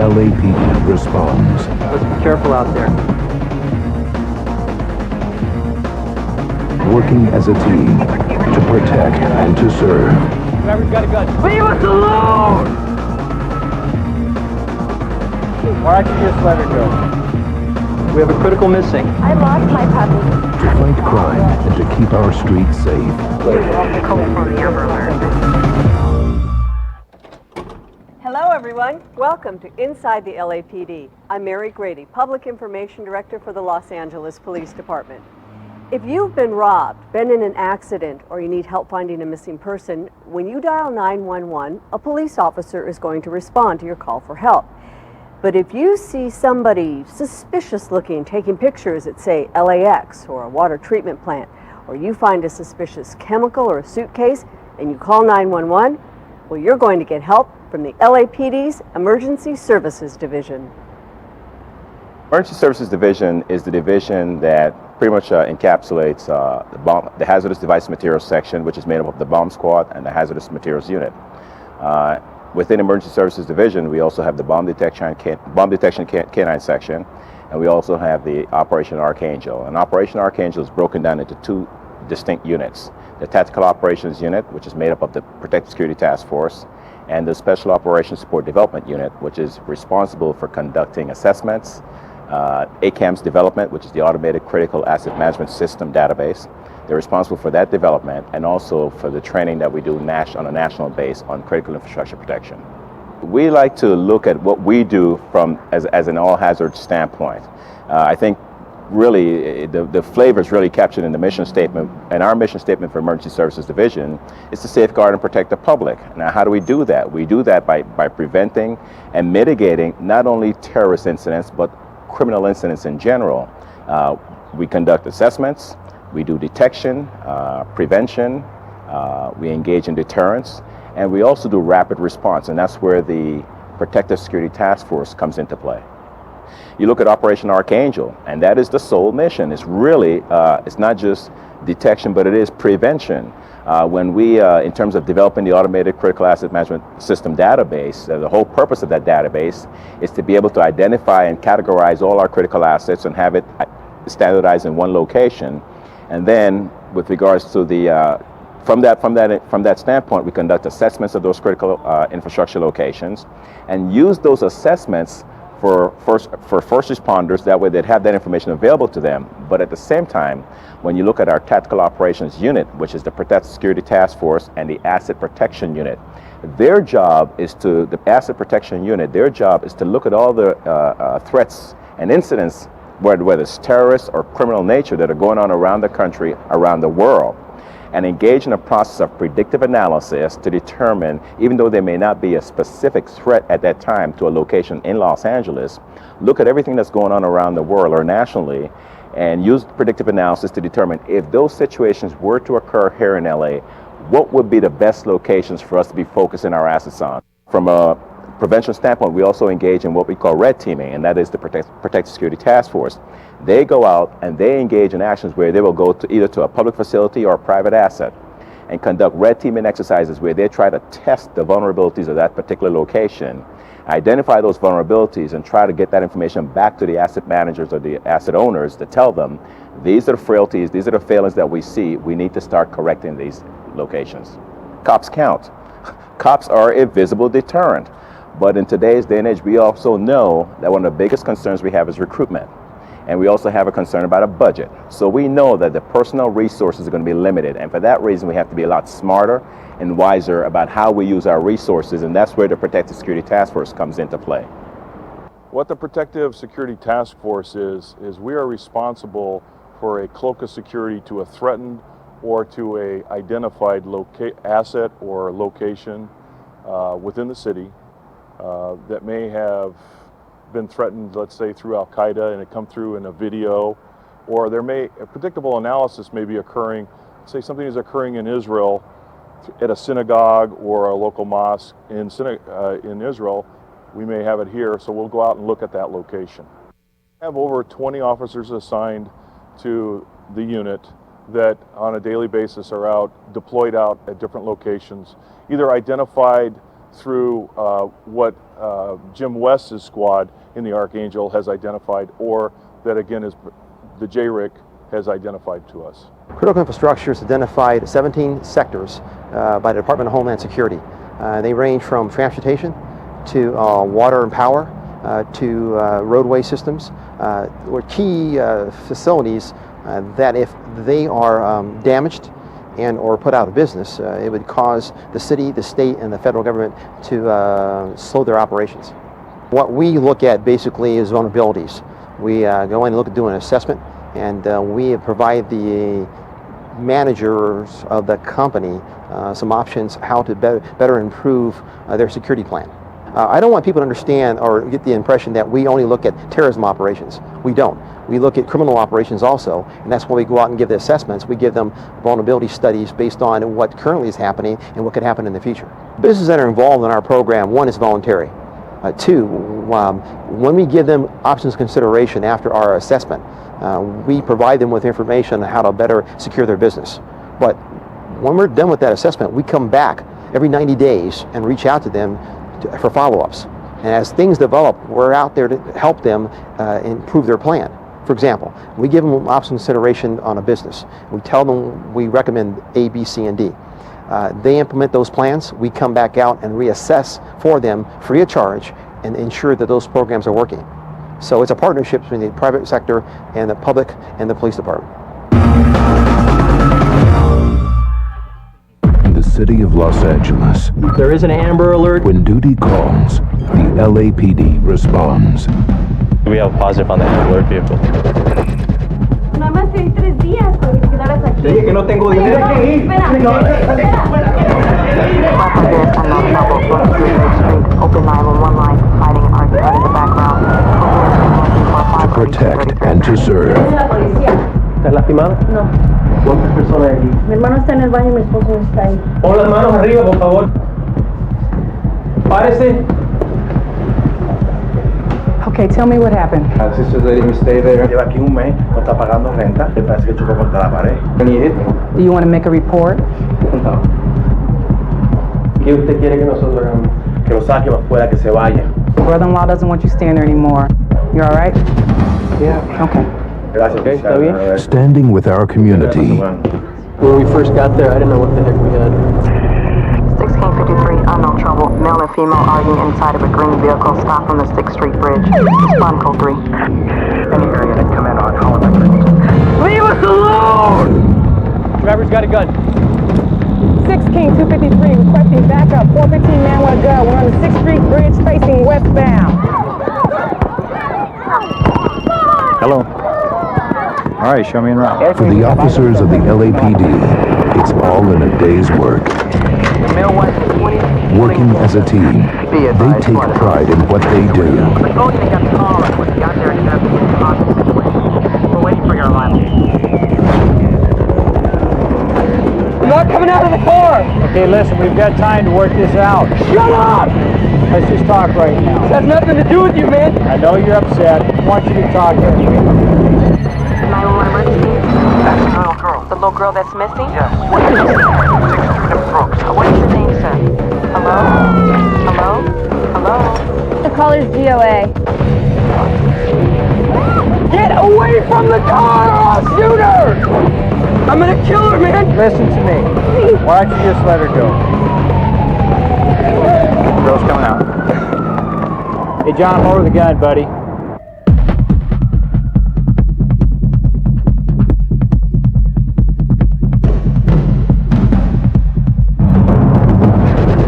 LAPD responds. Let's be careful out there. Working as a team to protect and to serve. Whoever's got a gun, leave us alone! Or I can just let her go. We have a critical missing. I lost my puppy. To fight crime and to keep our streets safe. Hello everyone, welcome to Inside the LAPD. I'm Mary Grady, Public Information Director for the Los Angeles Police Department. If you've been robbed, been in an accident, or you need help finding a missing person, when you dial 911, a police officer is going to respond to your call for help. But if you see somebody suspicious looking taking pictures at, say, LAX or a water treatment plant, or you find a suspicious chemical or a suitcase and you call 911, well, you're going to get help from the LAPD's Emergency Services Division. Emergency Services Division is the division that pretty much encapsulates the hazardous device materials section, which is made up of the bomb squad and the hazardous materials unit. Within Emergency Services Division, we also have the bomb detection canine section, and we also have the Operation Archangel. And Operation Archangel is broken down into two distinct units: the Tactical Operations Unit, which is made up of the Protective Security Task Force, and the Special Operations Support Development Unit, which is responsible for conducting assessments, ACAMS development, which is the Automated Critical Asset Management System database. They're responsible for that development and also for the training that we do on a national base on critical infrastructure protection. We like to look at what we do from as an all-hazard standpoint. I think really the flavor is really captured in the mission statement, and our mission statement for Emergency Services Division is to safeguard and protect the public. Now, how do we do that? We do that by preventing and mitigating not only terrorist incidents but criminal incidents in general. We conduct assessments, we do detection, prevention, we engage in deterrence, and we also do rapid response, and that's where the Protective Security Task Force comes into play. You look at Operation Archangel, and that is the sole mission. It's really, it's not just detection, but it is prevention. When we, in terms of developing the Automated Critical Asset Management System database, the whole purpose of that database is to be able to identify and categorize all our critical assets and have it standardized in one location. And then, with regards to the, from that standpoint, we conduct assessments of those critical infrastructure locations and use those assessments for first responders. That way they'd have that information available to them. But at the same time, when you look at our Tactical Operations Unit, which is the Protective Security Task Force and the Asset Protection Unit, their job is to, the Asset Protection Unit, their job is to look at all the threats and incidents, whether it's terrorist or criminal nature, that are going on around the country, around the world, and engage in a process of predictive analysis to determine, even though there may not be a specific threat at that time to a location in Los Angeles, look at everything that's going on around the world or nationally and use predictive analysis to determine if those situations were to occur here in LA, what would be the best locations for us to be focusing our assets on. From a prevention standpoint, we also engage in what we call red teaming, and that is the Protective Security Task Force. They go out and they engage in actions where they will go to either to a public facility or a private asset and conduct red teaming exercises where they try to test the vulnerabilities of that particular location, identify those vulnerabilities, and try to get that information back to the asset managers or the asset owners to tell them, these are the frailties, these are the failings that we see, we need to start correcting these locations. Cops count. Cops are a visible deterrent. But in today's day and age, we also know that one of the biggest concerns we have is recruitment. And we also have a concern about a budget. So we know that the personnel resources are going to be limited. And for that reason, we have to be a lot smarter and wiser about how we use our resources. And that's where the Protective Security Task Force comes into play. What the Protective Security Task Force is we are responsible for a cloak of security to a threatened or to a identified asset or location within the city that may have been threatened, let's say, through Al-Qaeda, and it come through in a video, or there may, a predictable analysis may be occurring, say something is occurring in Israel at a synagogue or a local mosque in Israel, we may have it here, so we'll go out and look at that location. We have over 20 officers assigned to the unit that on a daily basis are deployed out at different locations, either identified through what Jim West's squad in the Archangel has identified, or that again is the JRIC has identified to us. Critical infrastructure has identified 17 sectors by the Department of Homeland Security. They range from transportation to water and power to roadway systems, or key facilities that if they are damaged and or put out of business, it would cause the city, the state, and the federal government to slow their operations. What we look at basically is vulnerabilities. We go in and look at doing an assessment, and we provide the managers of the company some options how to better improve their security plan. I don't want people to understand or get the impression that we only look at terrorism operations. We don't. We look at criminal operations also, and that's why we go out and give the assessments. We give them vulnerability studies based on what currently is happening and what could happen in the future. Businesses that are involved in our program, one, is voluntary. Two, when we give them options consideration after our assessment, we provide them with information on how to better secure their business. But when we're done with that assessment, we come back every 90 days and reach out to them for follow-ups. And as things develop, we're out there to help them improve their plan. For example, we give them option consideration on a business. We tell them we recommend A, B, C, and D. They implement those plans. We come back out and reassess for them free of charge and ensure that those programs are working. So it's a partnership between the private sector and the public and the police department. In the city of Los Angeles, There is an Amber Alert. when duty calls, the LAPD responds. We have a positive on the alert vehicle. Nada más que 3 días para que te quedaras aquí. Te dije que no tengo dinero. Open 911 line, hiding an argument in the background. To protect and to serve. ¿Estás lastimado? No. ¿Cuántas personas hay aquí? Mi hermano está en el baño y mi esposo no está ahí. Pon las manos arriba, por favor. Párese. Okay, tell me what happened. My sister's letting me stay there. Lleva aquí un mes, no está pagando renta. Me parece que chocó contra la pared. Can you hit me? Do you want to make a report? No. ¿Qué usted quiere que nosotros hagamos? Que lo saque más fuera, que se vaya. Your brother-in-law doesn't want you staying there anymore. You all right? Yeah. Okay. Gracias. Okay, está bien. Standing with our community. When we first got there, I didn't know what the heck we had. 1653, unknown trouble. Male and female arguing inside of a green vehicle. Stop on the 6th Street Bridge. Respond code 3. Any area that come in on Holland Electric. Leave us alone! Driver's got a gun. 16-253, requesting backup. 415 man with a gun. We're on the 6th Street Bridge facing westbound. Hello. All right, show me around. For the officers of the LAPD, it's all in a day's work. Working as a team, they take pride in what they do. We're waiting for your arrival. We're not coming out of the car! Okay, listen, we've got time to work this out. Shut up! Let's just talk right now. This has nothing to do with you, man. I know you're upset. I want you to talk to me. 911 emergency? That's the little girl. The little girl that's missing? Yes. What is it? 6th Street of Brooks. What is your name, sir? Hello? Hello? Hello? The caller's DOA. Get away from the car or I'll shoot her! I'm gonna kill her, man! Listen to me. Why don't you just let her go? Girl's coming out. Hey, John, lower the gun, buddy.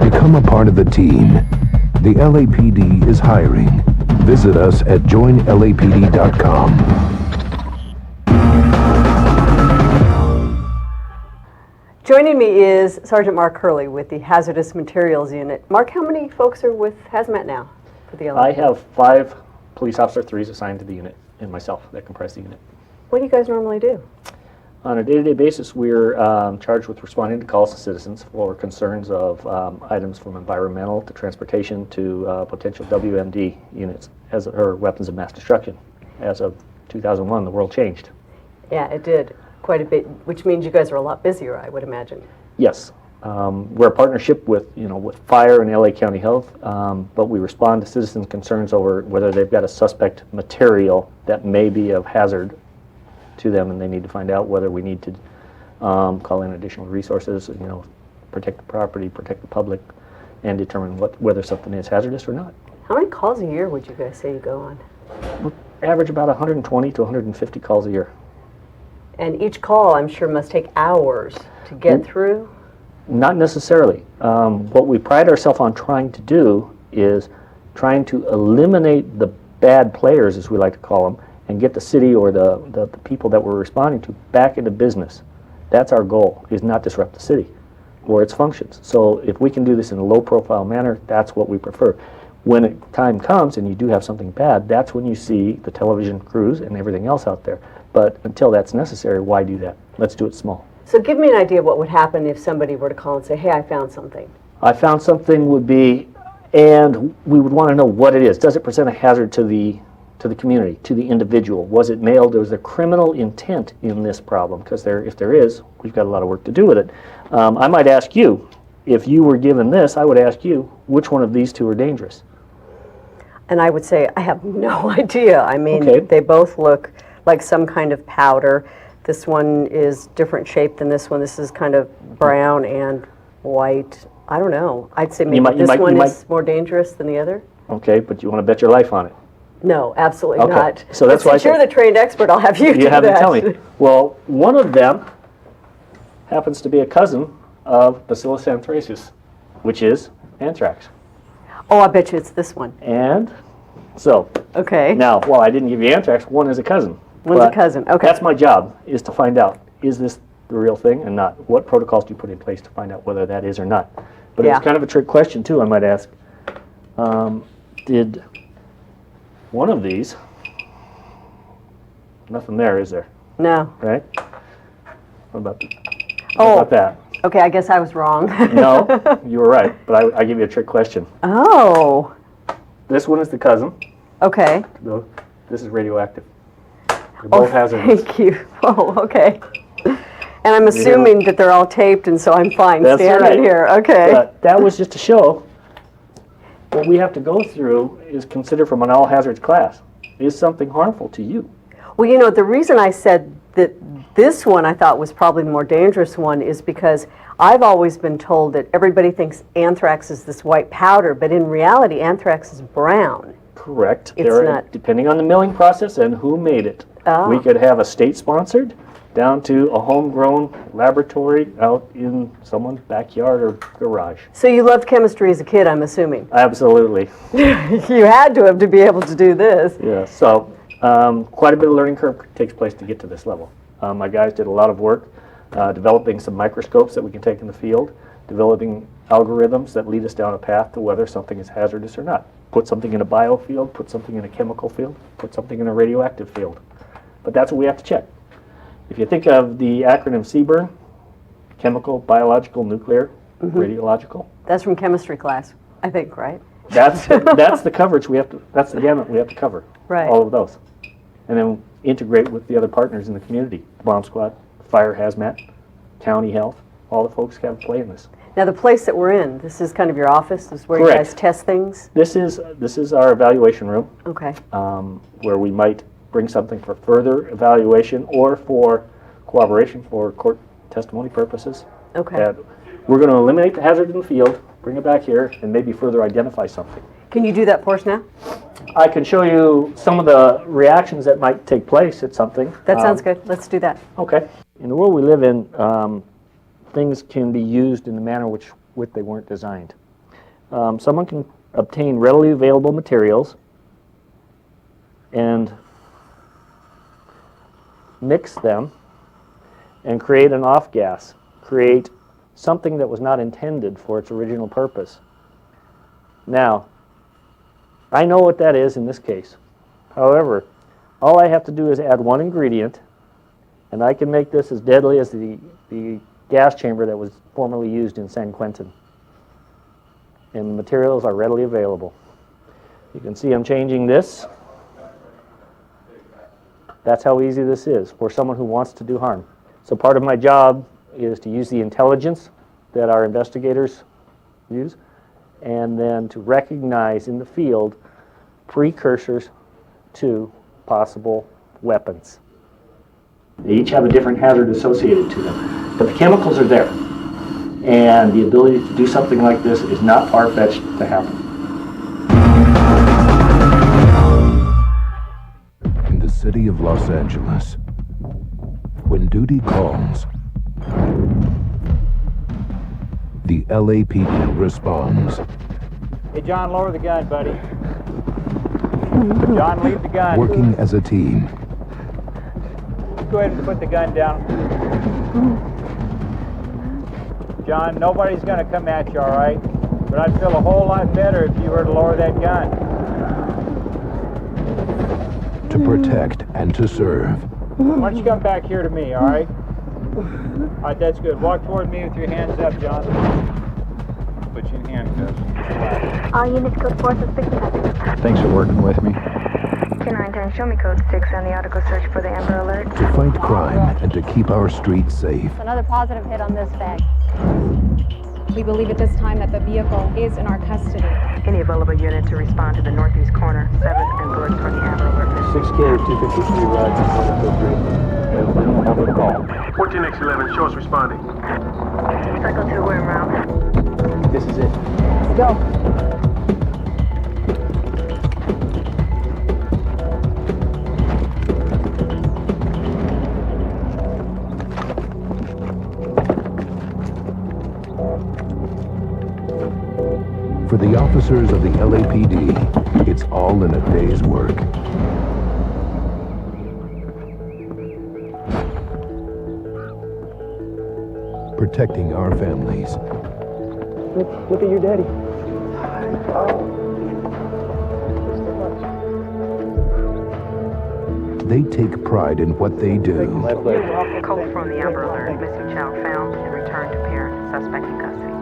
Become a part of the team. The LAPD is hiring. Visit us at joinlapd.com. Joining me is Sergeant Mark Hurley with the Hazardous Materials Unit. Mark, how many folks are with Hazmat now for the LAPD? I have 5 police officer 3s assigned to the unit, and myself that comprise the unit. What do you guys normally do? On a day-to-day basis, we're charged with responding to calls to citizens for concerns of items from environmental to transportation to potential WMD units, or weapons of mass destruction. As of 2001, the world changed. Yeah, it did quite a bit, which means you guys are a lot busier, I would imagine. Yes. We're a partnership with, with fire and LA County Health, but we respond to citizens' concerns over whether they've got a suspect material that may be of hazard to them, and they need to find out whether we need to call in additional resources, protect the property, protect the public, and determine whether something is hazardous or not. How many calls a year would you guys say you go on? We average about 120 to 150 calls a year. And each call, I'm sure, must take hours to get through? Not necessarily. What we pride ourselves on trying to do is trying to eliminate the bad players, as we like to call them, and get the city or the people that we're responding to back into business. That's our goal, is not disrupt the city or its functions. So if we can do this in a low-profile manner, that's what we prefer. When time comes and you do have something bad, that's when you see the television crews and everything else out there. But until that's necessary, why do that? Let's do it small. So give me an idea of what would happen if somebody were to call and say, hey, I found something. I found something would be, and we would want to know what it is. Does it present a hazard to the community, to the individual? Was it mailed? Was there criminal intent in this problem? Because if there is, we've got a lot of work to do with it. I might ask you, if you were given this, I would ask you, which one of these two are dangerous? And I would say, I have no idea. I mean, Okay. They both look like some kind of powder. This one is different shape than this one. This is kind of brown and white. I don't know. I'd say maybe this one is more dangerous than the other. Okay, but you want to bet your life on it? No, absolutely not. So that's why since you're the trained expert, I'll have you do that. You have to tell me. Well, one of them happens to be a cousin of Bacillus anthracis, which is anthrax. Oh, I bet you it's this one. And so, okay. Now, while I didn't give you anthrax, one is a cousin. One's a cousin, okay. That's my job, is to find out, is this the real thing and not? What protocols do you put in place to find out whether that is or not? But it's kind of a trick question, too, I might ask. Did one of these, nothing there, is there? No. Right? What about that? Okay, I guess I was wrong. No, you were right, but I give you a trick question. Oh. This one is the cousin. Okay. This is radioactive. They're both hazardous. Thank you. Oh, okay. And I'm assuming that they're all taped, and so I'm fine standing here. Okay. But that was just to show what we have to go through is considered from an all hazards class. Is something harmful to you? Well, the reason I said that this one I thought was probably the more dangerous one is because I've always been told that everybody thinks anthrax is this white powder, but in reality, anthrax is brown. Correct. It's not. Depending on the milling process and who made it. Oh. We could have a state-sponsored down to a homegrown laboratory out in someone's backyard or garage. So you loved chemistry as a kid, I'm assuming. Absolutely. You had to have to be able to do this. Yeah, so quite a bit of learning curve takes place to get to this level. My guys did a lot of work developing some microscopes that we can take in the field, developing algorithms that lead us down a path to whether something is hazardous or not. Put something in a biofield, put something in a chemical field, put something in a radioactive field. But that's what we have to check. If you think of the acronym CBRN, chemical, biological, nuclear, radiological. That's from chemistry class, I think, right? That's the coverage we have to, that's the gamut we have to cover. Right. All of those. And then integrate with the other partners in the community. Bomb squad, fire hazmat, county health, all the folks have a play in this. Now the place that we're in, this is kind of your office, this is where Correct. You guys test things? This is our evaluation room. Okay. Where we might bring something for further evaluation or for cooperation for court testimony purposes. Okay. That we're going to eliminate the hazard in the field, bring it back here, and maybe further identify something. Can you do that for us now? I can show you some of the reactions that might take place at something. That sounds good. Let's do that. Okay. In the world we live in, things can be used in the manner which they weren't designed. Someone can obtain readily available materials and mix them and create an off gas, create something that was not intended for its original purpose. Now, I know what that is in this case. However, all I have to do is add one ingredient, and I can make this as deadly as the gas chamber that was formerly used in San Quentin. And the materials are readily available. You can see I'm changing this. That's how easy this is for someone who wants to do harm. So part of my job is to use the intelligence that our investigators use, and then to recognize in the field precursors to possible weapons. They each have a different hazard associated to them, but the chemicals are there. And the ability to do something like this is not far-fetched to happen. In the city of Los Angeles, when duty calls, the LAPD responds. Hey, John, lower the gun, buddy. John, leave the gun. Working as a team. Go ahead and put the gun down. John, nobody's going to come at you, all right? But I'd feel a whole lot better if you were to lower that gun. To protect and to serve. Why don't you come back here to me, all right? All right, that's good. Walk toward me with your hands up, John. Put you in handcuffs. All units code 4 suspicious. Thanks for working with me. 299, show me code 6 on the article search for the Amber Alert. To fight crime and to keep our streets safe. Another positive hit on this bag. We believe at this time that the vehicle is in our custody. Any available unit to respond to the northeast corner, 7th and Gordon for the Amber Alert. 6K 253 Rod 103. Number to call. 14X11, show us responding. Cycle 2, we're en route. This is it. Let's go. For the officers of the LAPD, it's all in a day's work. Protecting our families. Look at your daddy. They take pride in what they do. Code from the Amber Alert. Missing child found and returned to parent. Suspect in custody.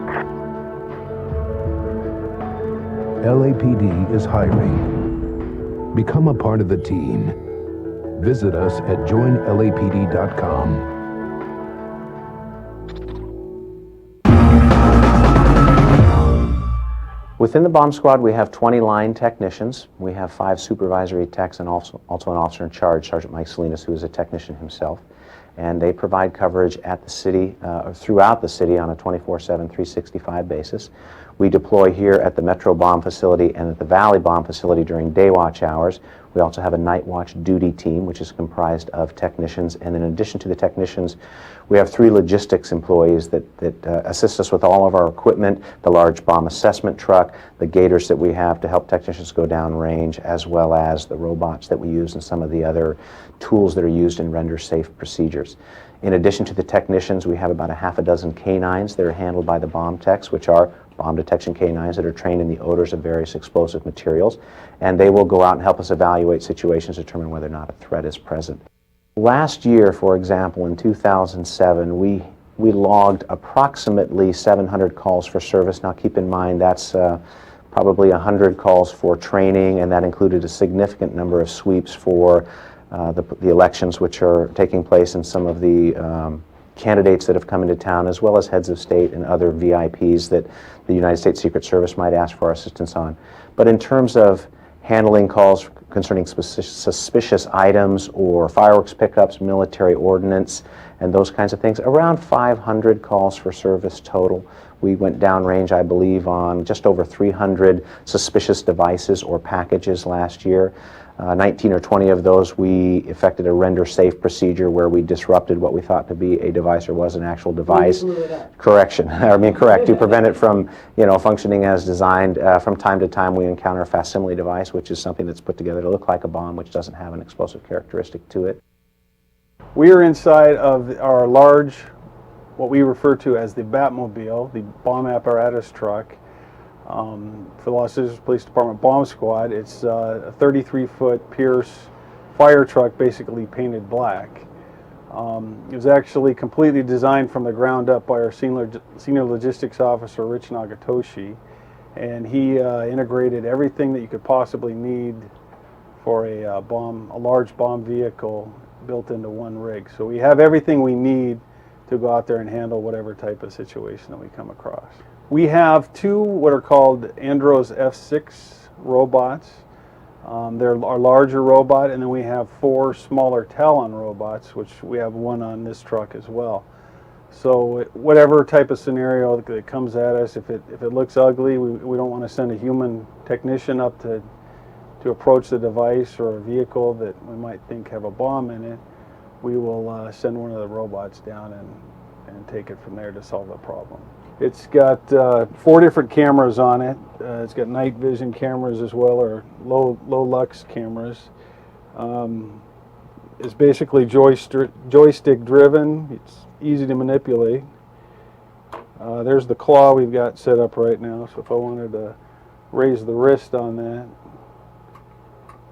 LAPD is hiring. Become a part of the team. Visit us at joinlapd.com. Within the bomb squad, we have 20 line technicians. We have 5 supervisory techs and also an officer in charge, Sergeant Mike Salinas, who is a technician himself. And they provide coverage at the city, or throughout the city on a 24/7, 365 basis. We deploy here at the Metro Bomb Facility and at the Valley Bomb Facility during day watch hours. We also have a night watch duty team, which is comprised of technicians. And in addition to the technicians, we have 3 logistics employees that assist us with all of our equipment, the large bomb assessment truck, the gators that we have to help technicians go down range, as well as the robots that we use and some of the other tools that are used in render safe procedures. In addition to the technicians, we have about a half a dozen canines that are handled by the bomb techs, which are bomb detection canines that are trained in the odors of various explosive materials, and they will go out and help us evaluate situations, determine whether or not a threat is present. Last year, for example, in 2007, we logged approximately 700 calls for service. Now keep in mind that's probably 100 calls for training, and that included a significant number of sweeps for the elections which are taking place in some of the candidates that have come into town, as well as heads of state and other VIPs that the United States Secret Service might ask for our assistance on. But in terms of handling calls concerning suspicious items or fireworks pickups, military ordnance, and those kinds of things, around 500 calls for service total. We went downrange, I believe, on just over 300 suspicious devices or packages last year. 19 or 20 of those we effected a render safe procedure where we disrupted what we thought to be a device or was an actual device. Correction, correct, to prevent it from functioning as designed. From time to time we encounter a facsimile device, which is something that's put together to look like a bomb, which doesn't have an explosive characteristic to it. We are inside of our large, what we refer to as the Batmobile, the bomb apparatus truck. For the Los Angeles Police Department Bomb Squad. It's a 33-foot Pierce fire truck, basically painted black. It was actually completely designed from the ground up by our senior logistics officer, Rich Nagatoshi, and he integrated everything that you could possibly need for a large bomb vehicle built into one rig. So we have everything we need to go out there and handle whatever type of situation that we come across. We have two what are called Andros F6 robots. They're our larger robot, and then we have 4 smaller Talon robots, which we have one on this truck as well. So whatever type of scenario that comes at us, if it looks ugly, we don't want to send a human technician up to approach the device or a vehicle that we might think have a bomb in it. We will send one of the robots down and take it from there to solve the problem. It's got 4 different cameras on it. It's got night vision cameras as well, or low lux cameras. It's basically joystick driven. It's easy to manipulate. There's the claw we've got set up right now, so if I wanted to raise the wrist on that.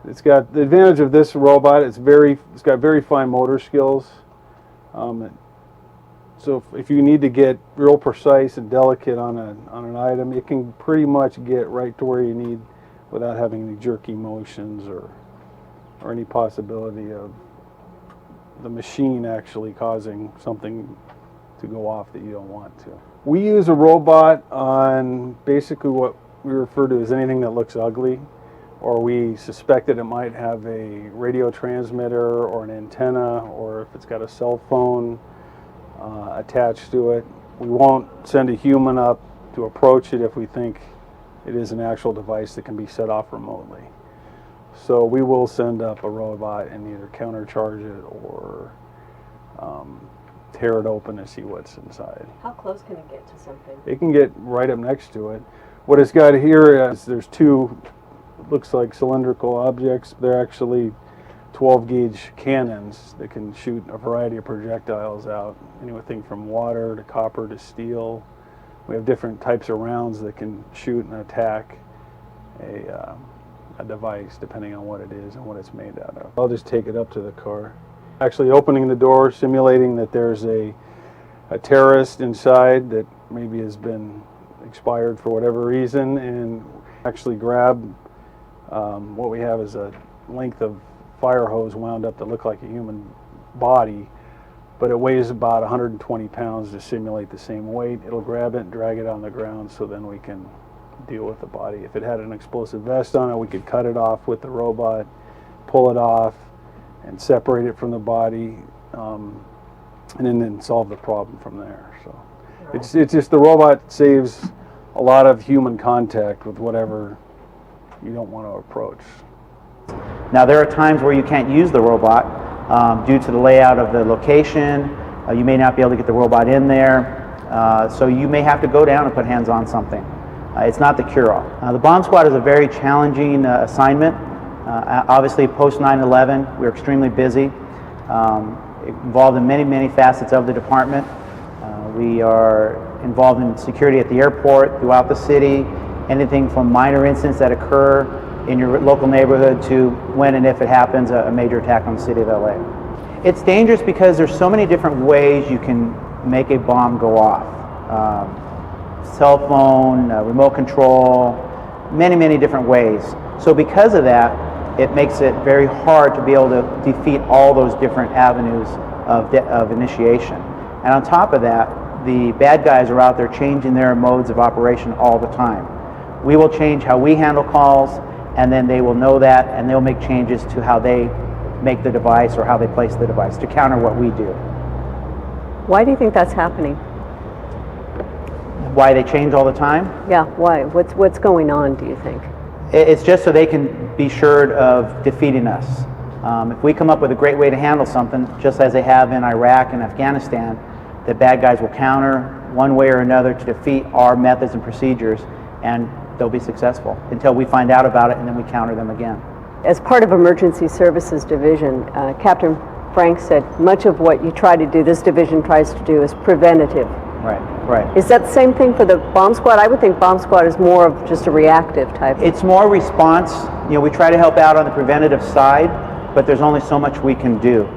It's got the advantage of this robot, it's got very fine motor skills. So if you need to get real precise and delicate on an item, it can pretty much get right to where you need without having any jerky motions or any possibility of the machine actually causing something to go off that you don't want to. We use a robot on basically what we refer to as anything that looks ugly, or we suspect that it might have a radio transmitter or an antenna, or if it's got a cell phone attached to it. We won't send a human up to approach it if we think it is an actual device that can be set off remotely. So we will send up a robot and either countercharge it or tear it open to see what's inside. How close can it get to something? It can get right up next to it. What it's got here is there's 2, looks like cylindrical objects. They're actually 12 gauge cannons that can shoot a variety of projectiles out, anything from water to copper to steel. We have different types of rounds that can shoot and attack a device depending on what it is and what it's made out of. I'll just take it up to the car. Actually opening the door, simulating that there's a terrorist inside that maybe has been expired for whatever reason, and actually grab what we have is a length of fire hose wound up that look like a human body, but it weighs about 120 pounds to simulate the same weight. It'll grab it and drag it on the ground, so then we can deal with the body. If it had an explosive vest on it, we could cut it off with the robot, pull it off, and separate it from the body, and then solve the problem from there. So it's just the robot saves a lot of human contact with whatever you don't want to approach. Now there are times where you can't use the robot due to the layout of the location. You may not be able to get the robot in there, so you may have to go down and put hands on something. It's not the cure-all. The bomb squad is a very challenging assignment. Obviously post 9/11 we're extremely busy, involved in many facets of the department. We are involved in security at the airport, throughout the city, anything from minor incidents that occur in your local neighborhood to when and if it happens, a major attack on the city of LA. It's dangerous because there's so many different ways you can make a bomb go off. Cell phone, remote control, many different ways. So because of that, it makes it very hard to be able to defeat all those different avenues of initiation. And on top of that, the bad guys are out there changing their modes of operation all the time. We will change how we handle calls, and then they will know that, and they'll make changes to how they make the device or how they place the device to counter what we do. Why do you think that's happening? Why they change all the time? Yeah, why? What's going on, do you think? It's just so they can be sure of defeating us. If we come up with a great way to handle something, just as they have in Iraq and Afghanistan, the bad guys will counter one way or another to defeat our methods and procedures, and they'll be successful until we find out about it, and then we counter them again. As part of Emergency Services Division, Captain Frank said much of what you try to do, this division tries to do, is preventative. Right. Is that the same thing for the bomb squad? I would think bomb squad is more of just a reactive type. It's more response. You know, we try to help out on the preventative side, but there's only so much we can do.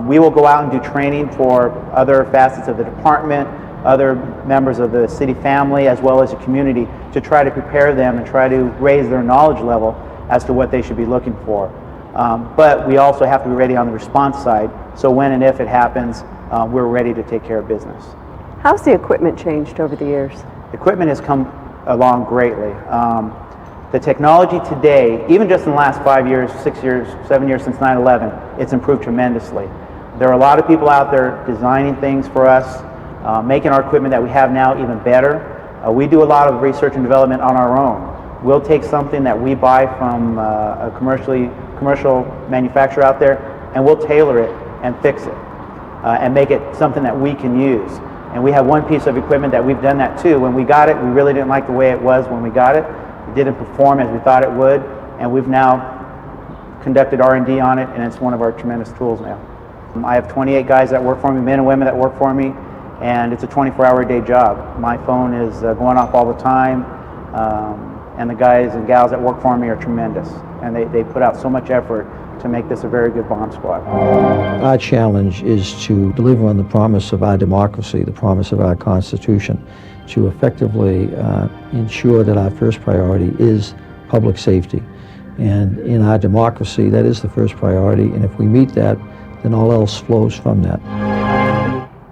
We will go out and do training for other facets of the department, other members of the city family, as well as the community, to try to prepare them and try to raise their knowledge level as to what they should be looking for. But we also have to be ready on the response side, so when and if it happens, we're ready to take care of business. How's the equipment changed over the years? Equipment has come along greatly. The technology today, even just in the last 5 years, 6 years, 7 years since 9/11, it's improved tremendously. There are a lot of people out there designing things for us, making our equipment that we have now even better. We do a lot of research and development on our own. We'll take something that we buy from a commercial manufacturer out there, and we'll tailor it and fix it and make it something that we can use. And we have one piece of equipment that we've done that too. When we got it, we really didn't like the way it was when we got it. It didn't perform as we thought it would, and we've now conducted R&D on it, and it's one of our tremendous tools now. I have 28 guys that work for me, men and women that work for me, and it's a 24-hour-a-day job. My phone is going off all the time, and the guys and gals that work for me are tremendous, and they put out so much effort to make this a very good bomb squad. Our challenge is to deliver on the promise of our democracy, the promise of our Constitution, to effectively ensure that our first priority is public safety. And in our democracy, that is the first priority, and if we meet that, then all else flows from that.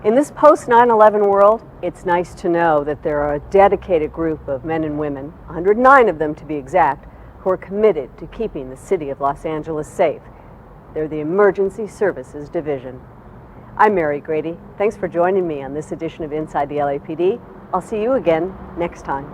In this post-9/11 world, it's nice to know that there are a dedicated group of men and women, 109 of them to be exact, who are committed to keeping the city of Los Angeles safe. They're the Emergency Services Division. I'm Mary Grady. Thanks for joining me on this edition of Inside the LAPD. I'll see you again next time.